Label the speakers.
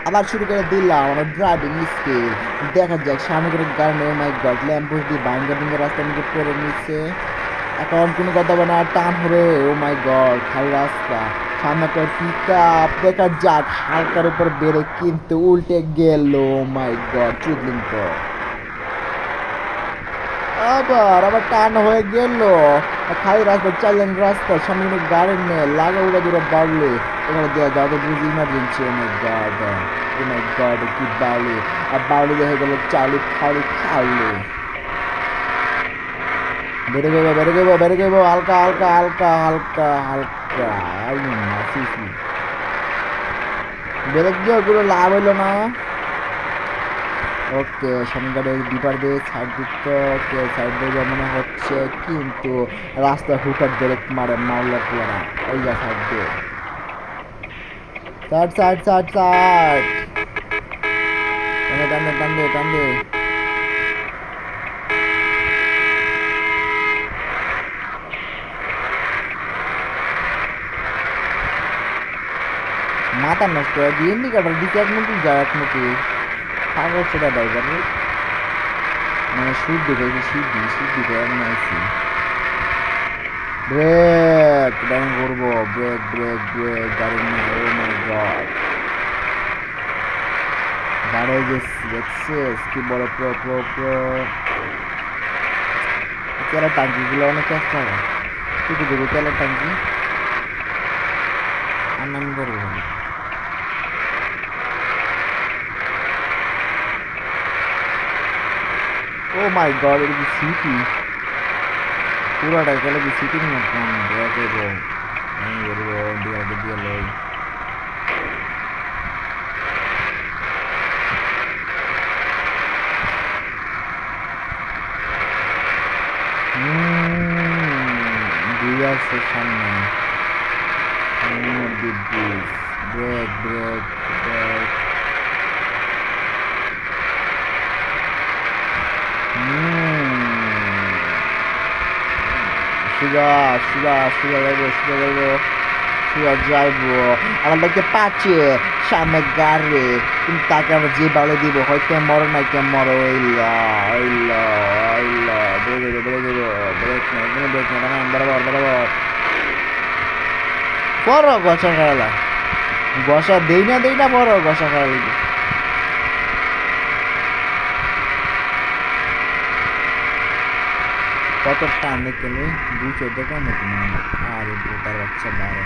Speaker 1: আবার শুরু করে দিলাম আমার ড্রাইভিং স্কিল। দেখা যাক সামনে করে গাড়ি নেই। মাই গড, ল্যাম্পোস্ট দিয়ে ভাঙ্গা ভাঙ্গা রাস্তা নিচে পড়ে নিচ্ছে। এখন কোনো কথা হবে না, টান হবে। ও মাই গড, খালি রাস্তা, সামনে একটা পিক আপ। দেখা যাক, হালকার উপর বেড়ে কিন্তু উল্টে গেল। ও মাই গড, চুদলিং তো আবার আবার টান হয়ে গেল। খালি রাস্তা, চাইলেন রাস্তা, সামনে কোনো গাড়ি নেই, লাগা উড়া দূরে বাড়লে এখানে দেওয়া যাবে বুঝি ইমার্জেন্সি। ও মাই গড, ও মাই গড, কি বাড়ি আর বাড়ি দেখা গেল চালু খালি খালি। বেড়ে গেবো বেড়ে গেবো বেড়ে গেবো, হালকা হালকা হালকা হালকা হালকা। বেড়ে গিয়ে কোনো লাভ হইলো না। ওকে, সামনে গাড়ি ডিপার দিয়ে সাইড দিতে। ওকে, সাইড দিয়ে মনে হচ্ছে, কিন্তু রাস্তায় হুটার ব্রেক মারে মাওলা পোড়া। ওই যা সাইড দিয়ে, সাইড সাইড সাইড সাইড, টান টান টান দে টান দে। মাথা নষ্ট হয় দিয়ে ইন্ডিকেটার দিকে এক মিনিট যায়, এক মিনিট পাগল ছোটা ড্রাইভার। মানে সুদ দিবে, সুদ দিবে এমন আইসি। ব্রেক ডাউন করবো, ব্রেক ব্রেক ব্রেক, গাড়ি নিয়ে। ও মাই গড, দাঁড়িয়ে গেছি, দেখছিস কি বড় প্রো প্রো প্রো। তেলের টাঙ্কিগুলো অনেক কষ্ট হবে, টুকু দেবো তেলের টাঙ্কি। আর নামি করবো না। ও মাই গড, এটা কি সিটি? পুরোটাই গেলে কি সিটির মতন। ব্রেক দেবো, আমি করবো দিয়ে দিয়ে লই। দুই আছে সামনে, ব্রেক ব্রেক ব্রেক। সোজা সোজা সোজা যাবো, সোজা যাবো, সোজা যাইবো। আমরা দেখতে পাচ্ছি সামনে গাড়ি, কিন্তু তাকে আমরা যে বাড়ি দিব, হয়তো মরো নাই কে মরো। ওইলা ওইলা ওইলা, ব্রেক দেবো ব্রেক দেবো, ব্রেক না কোনো ব্রেক না, বরাবর বরাবর। বড় গসা খাওয়ালা, গসা দেই না বড় গসা খাওয়ালি। কত টান দেখতে 214 কম আর তার বাচ্চা 12।